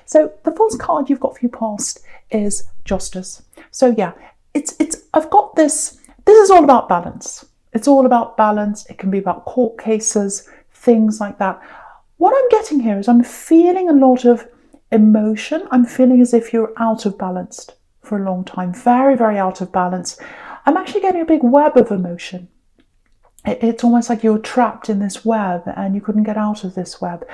So the first card you've got for your past is Justice. So yeah, I've got this. This is all about balance. It's all about balance. It can be about court cases, things like that. What I'm getting here is I'm feeling a lot of emotion. I'm feeling as if you're out of balance for a long time. Very, very out of balance. I'm actually getting a big web of emotion. It's almost like you were trapped in this web and you couldn't get out of this web.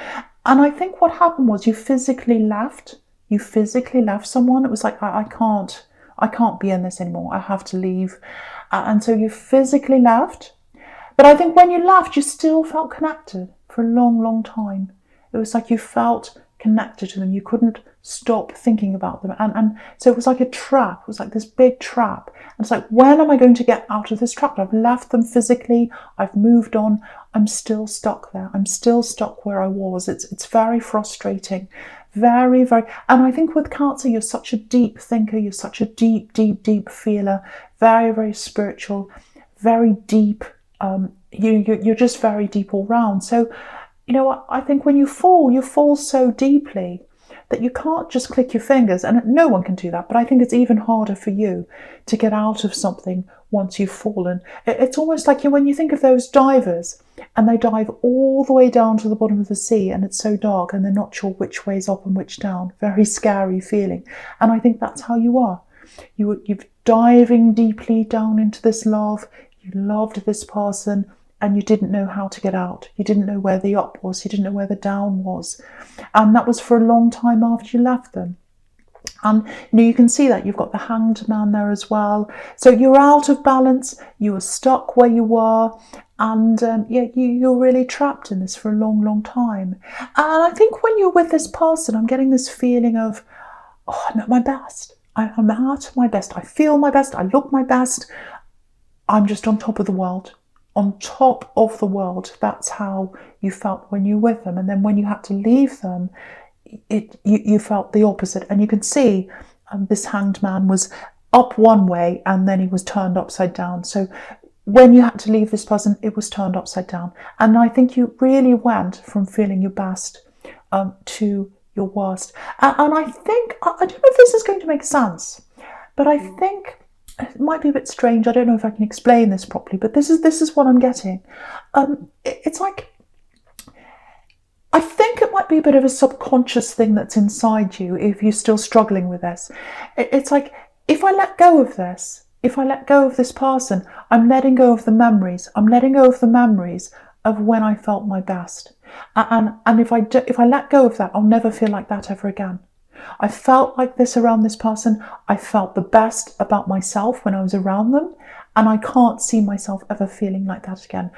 And I think what happened was you physically left. You physically left someone. It was like, I can't be in this anymore. I have to leave. And so you physically left. But I think when you left, you still felt connected for a long, long time. It was like you felt connected to them. You couldn't stop thinking about them. And so it was like a trap. It was like this big trap. And it's like, when am I going to get out of this trap? I've left them physically. I've moved on. I'm still stuck there. I'm still stuck where I was. It's very frustrating. Very, very. And I think with Cancer, you're such a deep thinker. You're such a deep, deep, deep feeler. Very, very spiritual. Very deep. You're just very deep all round. So, you know, I think when you fall so deeply that you can't just click your fingers, and no one can do that, but I think it's even harder for you to get out of something once you've fallen. It's almost like when you think of those divers and they dive all the way down to the bottom of the sea and it's so dark and they're not sure which way's up and which down. Very scary feeling. And I think that's how you are. You're diving deeply down into this love. You loved this person and you didn't know how to get out. You didn't know where the up was. You didn't know where the down was. And that was for a long time after you left them. And you can see that you've got the Hanged Man there as well. So you're out of balance. You were stuck where you were. And you're really trapped in this for a long, long time. And I think when you're with this person, I'm getting this feeling of, oh, I'm at my best. I'm at my best. I feel my best. I look my best. I'm just on top of the world. On top of the world. That's how you felt when you were with them. And then when you had to leave them, you felt the opposite. And you can see this Hanged Man was up one way and then he was turned upside down. So when you had to leave this person, it was turned upside down. And I think you really went from feeling your best to your worst. And I think, I don't know if this is going to make sense, but I think it might be a bit strange. I don't know if I can explain this properly, but this is what I'm getting. It's like, I think it might be a bit of a subconscious thing that's inside you if you're still struggling with this. It's like, if I let go of this, if I let go of this person, I'm letting go of the memories. I'm letting go of the memories of when I felt my best. And if I let go of that, I'll never feel like that ever again. I felt like this around this person. I felt the best about myself when I was around them. And I can't see myself ever feeling like that again.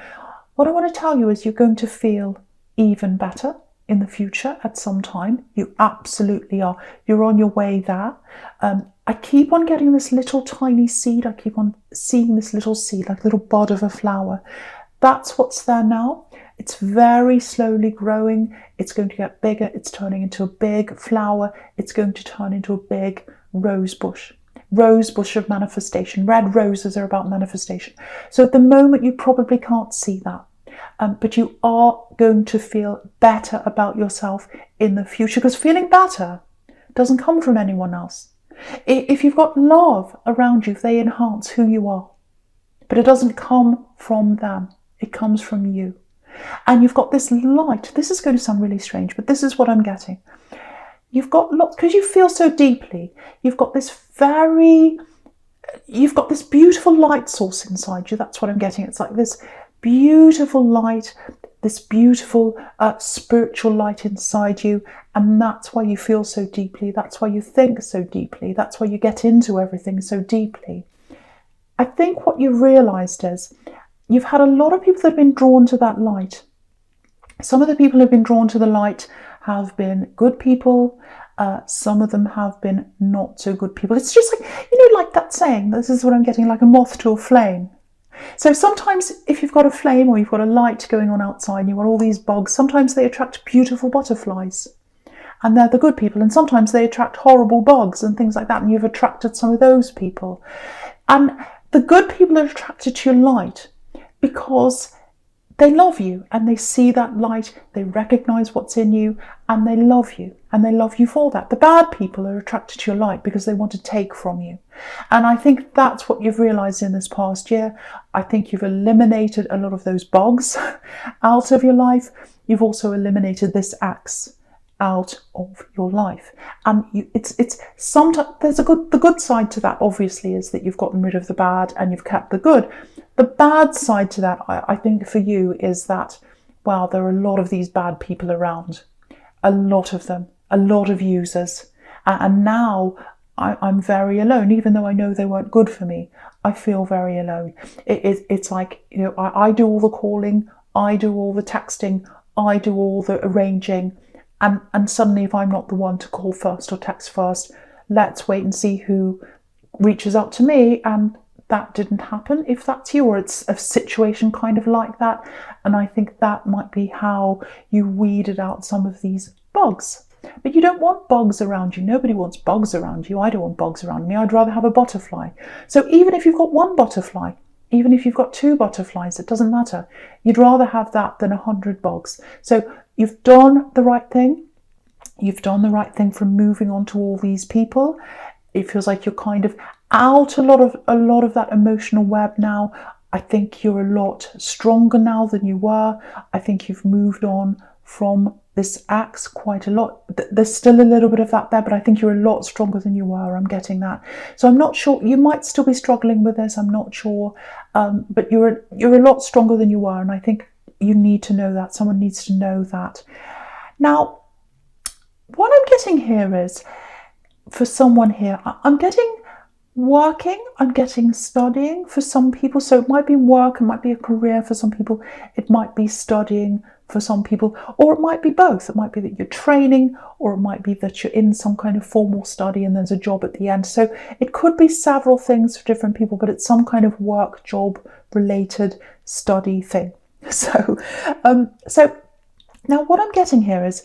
What I want to tell you is you're going to feel even better in the future at some time. You absolutely are. You're on your way there. I keep on getting this little tiny seed. I keep on seeing this little seed, like a little bud of a flower. That's what's there now. It's very slowly growing. It's going to get bigger. It's turning into a big flower. It's going to turn into a big rose bush. Rose bush of manifestation. Red roses are about manifestation. So at the moment, you probably can't see that. But you are going to feel better about yourself in the future, because feeling better doesn't come from anyone else. If you've got love around you, they enhance who you are. But it doesn't come from them. It comes from you. And you've got this light. This is going to sound really strange, but this is what I'm getting. You've got lots, because you feel so deeply, you've got this beautiful light source inside you. That's what I'm getting. It's like this beautiful light, this beautiful spiritual light inside you. And that's why you feel so deeply. That's why you think so deeply. That's why you get into everything so deeply. I think what you've realised is you've had a lot of people that have been drawn to that light. Some of the people who have been drawn to the light have been good people. Some of them have been not so good people. It's just like, like that saying, this is what I'm getting, like a moth to a flame. So sometimes if you've got a flame or you've got a light going on outside and you've got all these bugs, sometimes they attract beautiful butterflies. And they're the good people. And sometimes they attract horrible bugs and things like that. And you've attracted some of those people. And the good people are attracted to your light because they love you and they see that light, they recognize what's in you, and they love you, and they love you for that. The bad people are attracted to your light because they want to take from you. And I think that's what you've realized in this past year. I think you've eliminated a lot of those bugs out of your life. You've also eliminated this axe out of your life. And it's sometimes there's the good side to that, obviously, is that you've gotten rid of the bad and you've kept the good. The bad side to that, I think, for you is that, well, there are a lot of these bad people around, a lot of them, a lot of users, and now I'm very alone. Even though I know they weren't good for me, I feel very alone. It's like, you know, I do all the calling, I do all the texting, I do all the arranging, and suddenly, if I'm not the one to call first or text first, let's wait and see who reaches out to me. And that didn't happen, if that's you, or it's a situation kind of like that. And I think that might be how you weeded out some of these bugs. But you don't want bugs around you. Nobody wants bugs around you. I don't want bugs around me. I'd rather have a butterfly. So even if you've got one butterfly, even if you've got two butterflies, it doesn't matter. You'd rather have that than 100 bugs. So you've done the right thing. You've done the right thing from moving on to all these people. It feels like you're kind of out a lot of that emotional web now. I think you're a lot stronger now than you were. I think you've moved on from this axe quite a lot. There's still a little bit of that there, but I think you're a lot stronger than you were. I'm getting that. So I'm not sure. You might still be struggling with this. I'm not sure, but you're a lot stronger than you were, and I think you need to know that. Someone needs to know that. Now, what I'm getting here is, for someone here, I'm getting working, I'm getting studying for some people. So it might be work, it might be a career for some people, it might be studying for some people, or it might be both. It might be that you're training, or it might be that you're in some kind of formal study and there's a job at the end. So it could be several things for different people, but it's some kind of work, job related study thing. So now what I'm getting here is,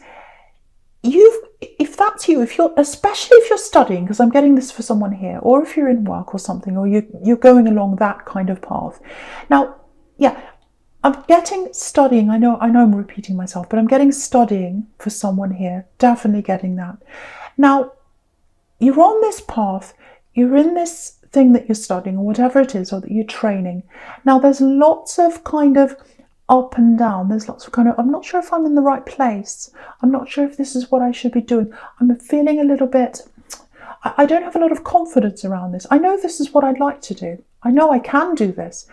if that's you, especially if you're studying, because I'm getting this for someone here, or if you're in work or something, or you're going along that kind of path. Now, yeah, I'm getting studying. I know I'm repeating myself, but I'm getting studying for someone here. Definitely getting that. Now, you're on this path, you're in this thing that you're studying, or whatever it is, or that you're training. Now, there's lots of kind of up and down. There's lots of kind of, I'm not sure if I'm in the right place. I'm not sure if this is what I should be doing. I'm feeling a little bit, I don't have a lot of confidence around this. I know this is what I'd like to do. I know I can do this,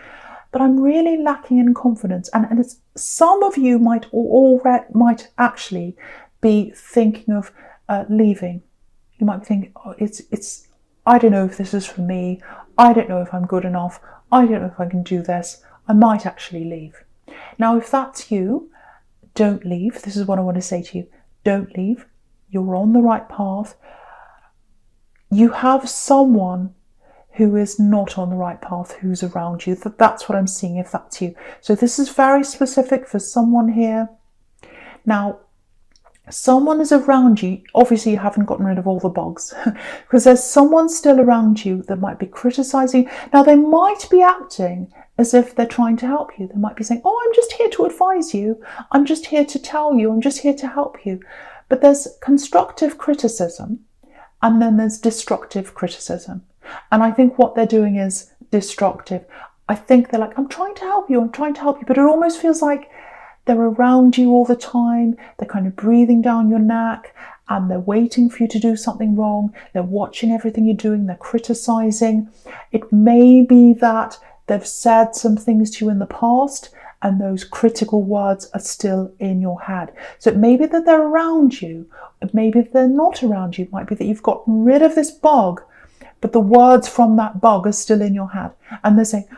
but I'm really lacking in confidence. And it's, some of you might actually be thinking of leaving. You might be thinking, oh, it's, I don't know if this is for me. I don't know if I'm good enough. I don't know if I can do this. I might actually leave. Now, if that's you, don't leave. This is what I want to say to you. Don't leave. You're on the right path. You have someone who is not on the right path, who's around you. That's what I'm seeing, if that's you. So this is very specific for someone here. Now, someone is around you. Obviously, you haven't gotten rid of all the bugs, because there's someone still around you that might be criticizing. Now, they might be acting as if they're trying to help you. They might be saying, oh, I'm just here to advise you. I'm just here to tell you. I'm just here to help you. But there's constructive criticism, and then there's destructive criticism. And I think what they're doing is destructive. I think they're like, I'm trying to help you. I'm trying to help you. But it almost feels like they're around you all the time. They're kind of breathing down your neck, and they're waiting for you to do something wrong. They're watching everything you're doing. They're criticizing. It may be that they've said some things to you in the past, and those critical words are still in your head. So it may be that they're around you. It may be that they're not around you. It might be that you've gotten rid of this bug, but the words from that bug are still in your head. And they're saying,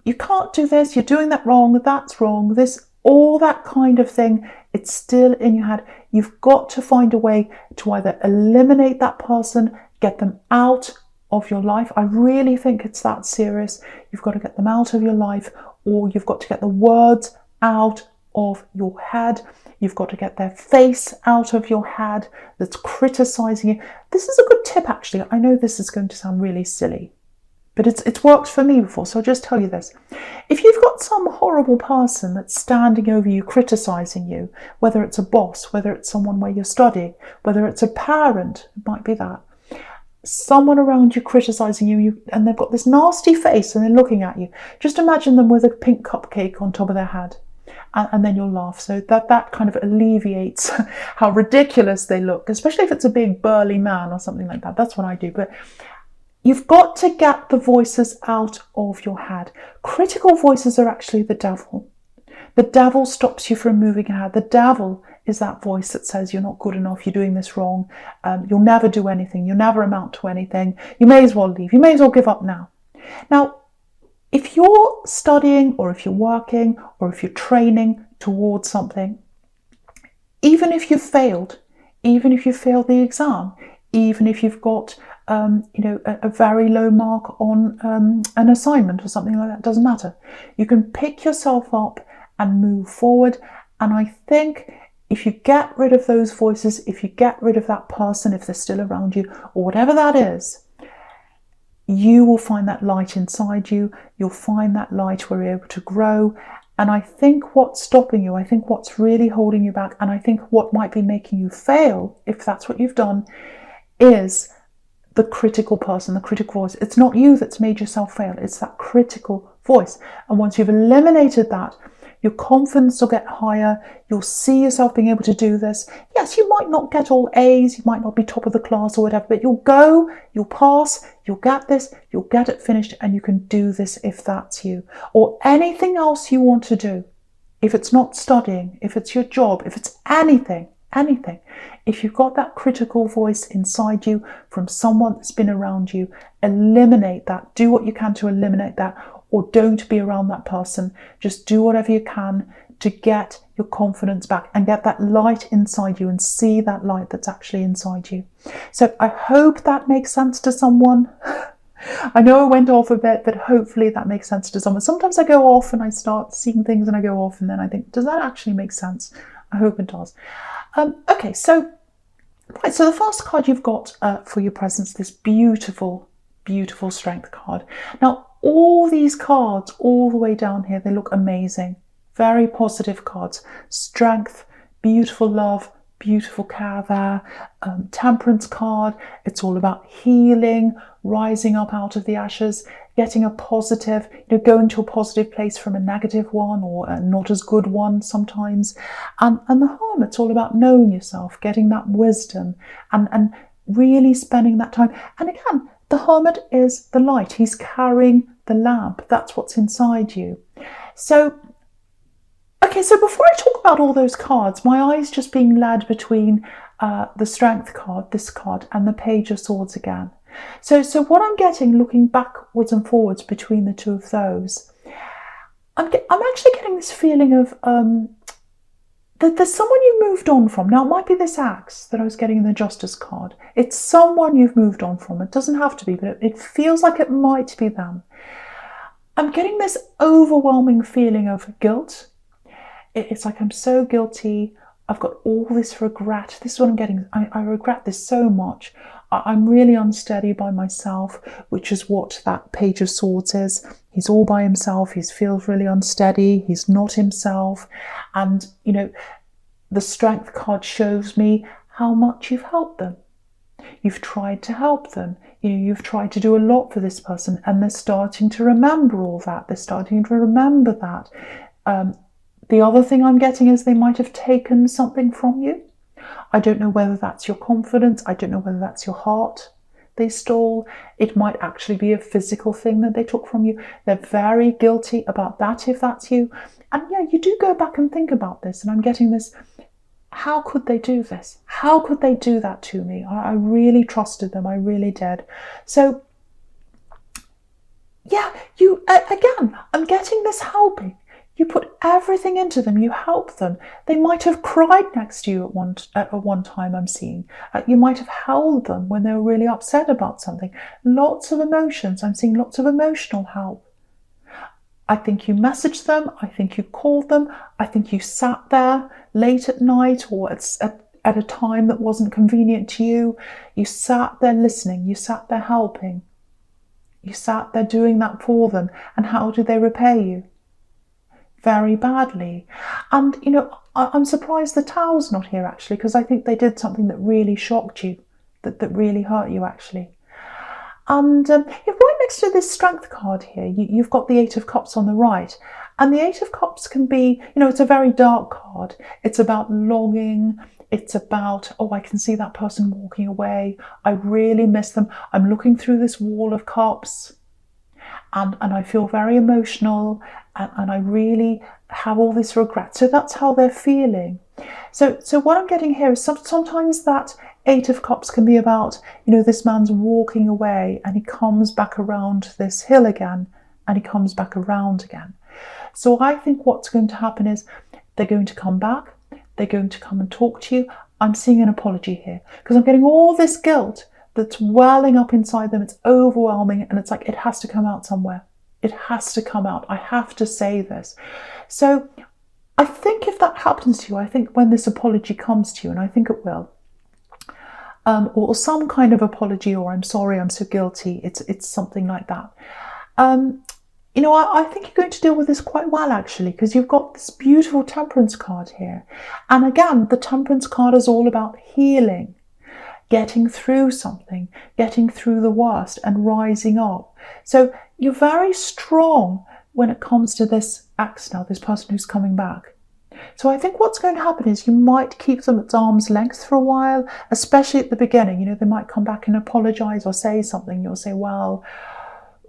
you can't do this. You're doing that wrong. That's wrong. This, all that kind of thing. It's still in your head. You've got to find a way to either eliminate that person, get them out of your life. I really think it's that serious. You've got to get them out of your life, or you've got to get the words out of your head. You've got to get their face out of your head that's criticizing you. This is a good tip, actually. I know this is going to sound really silly, but it's worked for me before, so I'll just tell you this. If you've got some horrible person that's standing over you, criticizing you, whether it's a boss, whether it's someone where you're studying, whether it's a parent, it might be that, someone around you criticizing you, and they've got this nasty face and they're looking at you, just imagine them with a pink cupcake on top of their head, and then you'll laugh. So that kind of alleviates how ridiculous they look, especially if it's a big burly man or something like that. That's what I do. But you've got to get the voices out of your head. Critical voices are actually the devil. The devil stops you from moving ahead. The devil is that voice that says you're not good enough, you're doing this wrong, you'll never do anything, you'll never amount to anything, you may as well leave, you may as well give up now. Now, if you're studying or if you're working or if you're training towards something, even if you've failed, even if you failed the exam, even if you've got a very low mark on an assignment or something like that, doesn't matter. You can pick yourself up and move forward. And I think if you get rid of those voices, if you get rid of that person, if they're still around you, or whatever that is, you will find that light inside you. You'll find that light where you're able to grow. And I think what's stopping you, I think what's really holding you back, and I think what might be making you fail, if that's what you've done, is the critical person, the critical voice. It's not you that's made yourself fail, it's that critical voice. And once you've eliminated that, your confidence will get higher. You'll see yourself being able to do this. Yes, you might not get all A's, you might not be top of the class or whatever, but you'll go, you'll pass, you'll get this, you'll get it finished, and you can do this if that's you. Or anything else you want to do. If it's not studying, if it's your job, if it's anything. If you've got that critical voice inside you from someone that's been around you, eliminate that. Do what you can to eliminate that, or don't be around that person. Just do whatever you can to get your confidence back and get that light inside you and see that light that's actually inside you. So I hope that makes sense to someone. I know I went off a bit, but hopefully that makes sense to someone. Sometimes I go off and I start seeing things and I go off and then I think, does that actually make sense? I hope it does. Okay, so the first card you've got for your presence, this beautiful, beautiful strength card. Now, all these cards, all the way down here, they look amazing. Very positive cards. Strength, beautiful love, beautiful care there. Temperance card, it's all about healing, rising up out of the ashes, getting a positive, going to a positive place from a negative one or a not as good one sometimes. And the Hermit's all about knowing yourself, getting that wisdom and really spending that time. And again, the Hermit is the light. He's carrying the lamp. That's what's inside you. So, okay, so before I talk about all those cards, my eye's just being led between the Strength card, this card, and the Page of Swords again. So what I'm getting, looking backwards and forwards between the two of those, I'm actually getting this feeling of that there's someone you moved on from. Now, it might be this axe that I was getting in the Justice card. It's someone you've moved on from. It doesn't have to be, but it feels like it might be them. I'm getting this overwhelming feeling of guilt. It's like, I'm so guilty. I've got all this regret. This is what I'm getting. I regret this so much. I'm really unsteady by myself, which is what that Page of Swords is. He's all by himself. He feels really unsteady. He's not himself. And, the Strength card shows me how much you've helped them. You've tried to help them. You've tried to do a lot for this person, and they're starting to remember all that. They're starting to remember that. The other thing I'm getting is they might have taken something from you. I don't know whether that's your confidence. I don't know whether that's your heart they stole. It might actually be a physical thing that they took from you. They're very guilty about that if that's you. And yeah, you do go back and think about this, and I'm getting this, how could they do this? How could they do that to me? I really trusted them. I really did. So yeah, again, I'm getting this helping. You put everything into them. You help them. They might have cried next to you at one time, I'm seeing. You might have held them when they were really upset about something. Lots of emotions. I'm seeing lots of emotional help. I think you messaged them. I think you called them. I think you sat there late at night or at a time that wasn't convenient to you. You sat there listening. You sat there helping. You sat there doing that for them, and how do they repay you? Very badly. And, you know, I'm surprised the Tower's not here, actually, because I think they did something that really shocked you, that really hurt you, actually. And right next to this Strength card here, you've got the Eight of Cups on the right. And the Eight of Cups can be, you know, it's a very dark card. It's about longing. It's about, oh, I can see that person walking away. I really miss them. I'm looking through this wall of cups, and I feel very emotional, and I really have all this regret. So that's how they're feeling. So what I'm getting here is sometimes that Eight of Cups can be about, you know, this man's walking away and he comes back around this hill again, and he comes back around again. So I think what's going to happen is they're going to come back, they're going to come and talk to you. I'm seeing an apology here because I'm getting all this guilt that's welling up inside them. It's overwhelming, and it's like it has to come out somewhere. It has to come out. I have to say this. So I think if that happens to you, I think when this apology comes to you, and I think it will, or some kind of apology, or I'm sorry, I'm so guilty, it's something like that. You know, I think you're going to deal with this quite well, actually, because you've got this beautiful Temperance card here. And again, the Temperance card is all about healing, getting through something, getting through the worst and rising up. So you're very strong when it comes to this ex now, this person who's coming back. So I think what's going to happen is you might keep them at arm's length for a while, especially at the beginning. You know, they might come back and apologise or say something. You'll say, well,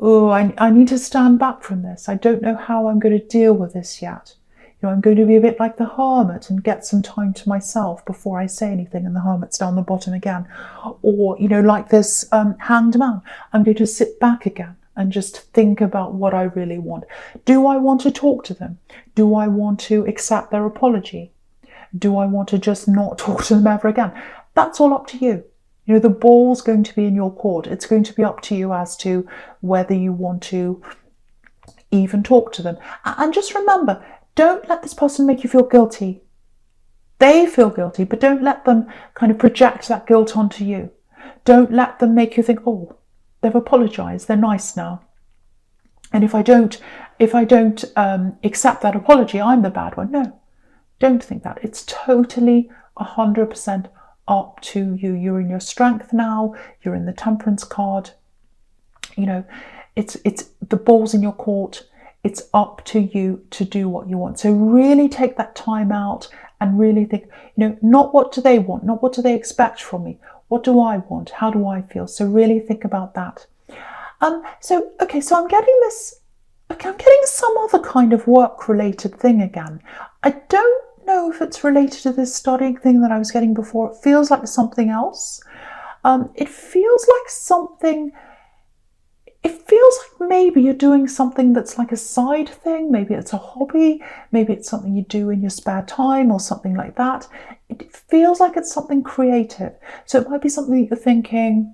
oh, I need to stand back from this. I don't know how I'm going to deal with this yet. You know, I'm going to be a bit like the hermit and get some time to myself before I say anything, and the hermit's down the bottom again. Or, you know, like this hanged man, I'm going to sit back again and just think about what I really want. Do I want to talk to them? Do I want to accept their apology? Do I want to just not talk to them ever again? That's all up to you. You know, the ball's going to be in your court. It's going to be up to you as to whether you want to even talk to them. And just remember, don't let this person make you feel guilty. They feel guilty, but don't let them kind of project that guilt onto you. Don't let them make you think, oh, they've apologised, they're nice now. And if I don't accept that apology, I'm the bad one. No, don't think that. It's totally 100% up to you. You're in your Strength now. You're in the Temperance card. You know, it's the ball's in your court. It's up to you to do what you want. So really take that time out and really think, you know, not what do they want, not what do they expect from me. What do I want? How do I feel? So really think about that. So I'm getting this. Okay, I'm getting some other kind of work-related thing again. I don't know if it's related to this studying thing that I was getting before. It feels like something else. It feels like something. It feels like maybe you're doing something that's like a side thing. Maybe it's a hobby. Maybe it's something you do in your spare time or something like that. It feels like it's something creative. So it might be something that you're thinking,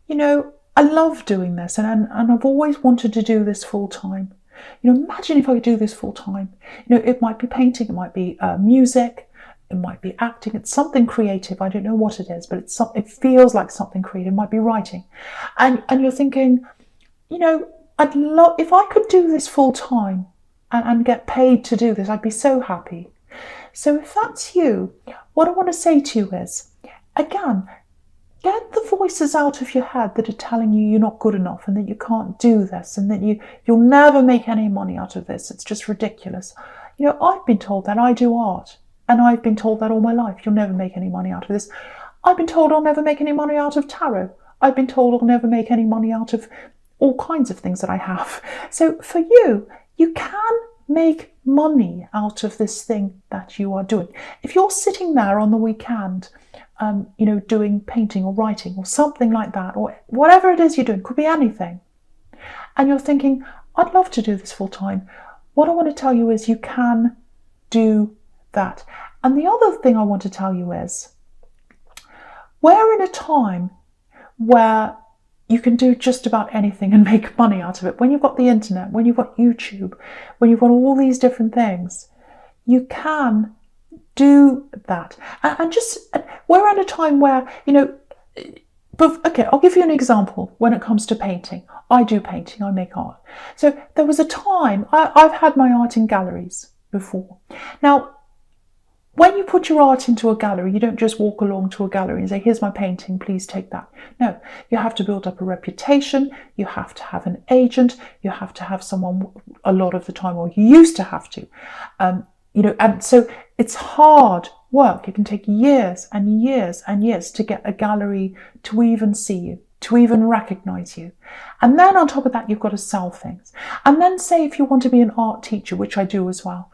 you know, I love doing this and I've always wanted to do this full time. You know, imagine if I could do this full time. You know, it might be painting, it might be music, it might be acting. It's something creative. I don't know what it is, but it feels like something creative. It might be writing. And you're thinking, you know, I'd love, if I could do this full time and get paid to do this, I'd be so happy. So if that's you, what I want to say to you is, again, get the voices out of your head that are telling you you're not good enough and that you can't do this and that you'll never make any money out of this. It's just ridiculous. You know, I've been told that. I do art, and I've been told that all my life. You'll never make any money out of this. I've been told I'll never make any money out of tarot. I've been told I'll never make any money out of all kinds of things that I have. So for you, you can make money out of this thing that you are doing. If you're sitting there on the weekend, you know, doing painting or writing or something like that, or whatever it is you're doing, could be anything, and you're thinking, I'd love to do this full time. What I want to tell you is you can do that. And the other thing I want to tell you is, we're in a time where you can do just about anything and make money out of it. When you've got the internet, when you've got YouTube, when you've got all these different things, you can do that. And just, we're at a time where, you know, but okay, I'll give you an example when it comes to painting. I do painting, I make art. So there was a time, I've had my art in galleries before. Now, when you put your art into a gallery, you don't just walk along to a gallery and say, here's my painting, please take that. No, you have to build up a reputation, you have to have an agent, you have to have someone a lot of the time, or you used to have to. And so it's hard work. It can take years and years and years to get a gallery to even see you, to even recognize you. And then on top of that, you've got to sell things. And then say if you want to be an art teacher, which I do as well,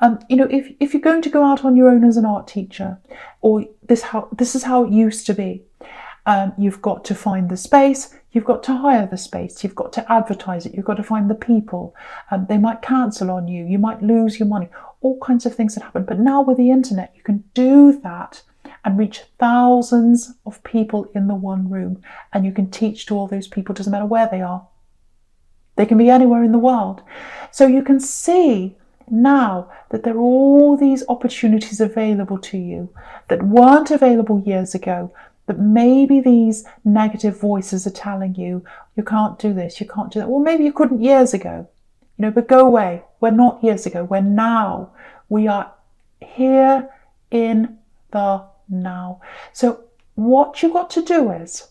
if you're going to go out on your own as an art teacher, or this is how it used to be, you've got to find the space, you've got to hire the space, you've got to advertise it, you've got to find the people, they might cancel on you, you might lose your money, all kinds of things that happen. But now with the internet, you can do that and reach thousands of people in the one room, and you can teach to all those people, doesn't matter where they are. They can be anywhere in the world. So you can see now that there are all these opportunities available to you that weren't available years ago, that maybe these negative voices are telling you, you can't do this, you can't do that. Well, maybe you couldn't years ago, but go away. We're not years ago, we're now. We are here in the now. So what you've got to do is,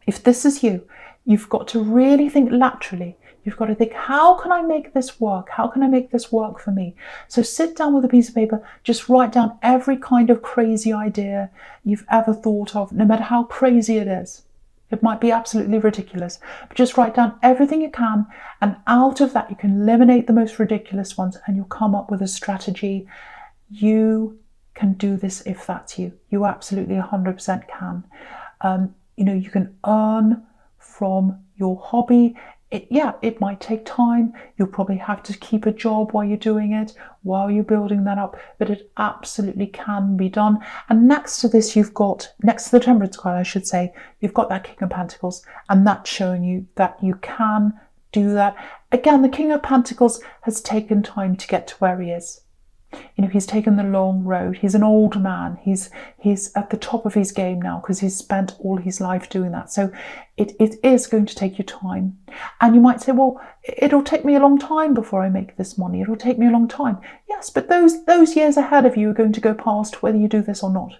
if this is you, you've got to really think laterally. You've got to think, how can I make this work? How can I make this work for me? So sit down with a piece of paper, just write down every kind of crazy idea you've ever thought of, no matter how crazy it is. It might be absolutely ridiculous, but just write down everything you can, and out of that you can eliminate the most ridiculous ones, and you'll come up with a strategy. You can do this if that's you. You absolutely 100% can. You can earn from your hobby. It might take time. You'll probably have to keep a job while you're doing it, while you're building that up, but it absolutely can be done. And next to this, next to the Temperance card, I should say, you've got that King of Pentacles, and that's showing you that you can do that. Again, the King of Pentacles has taken time to get to where he is. He's taken the long road. He's an old man. He's at the top of his game now because he's spent all his life doing that. So it is going to take you time. And you might say, well, it'll take me a long time before I make this money. It'll take me a long time. Yes, but those years ahead of you are going to go past whether you do this or not.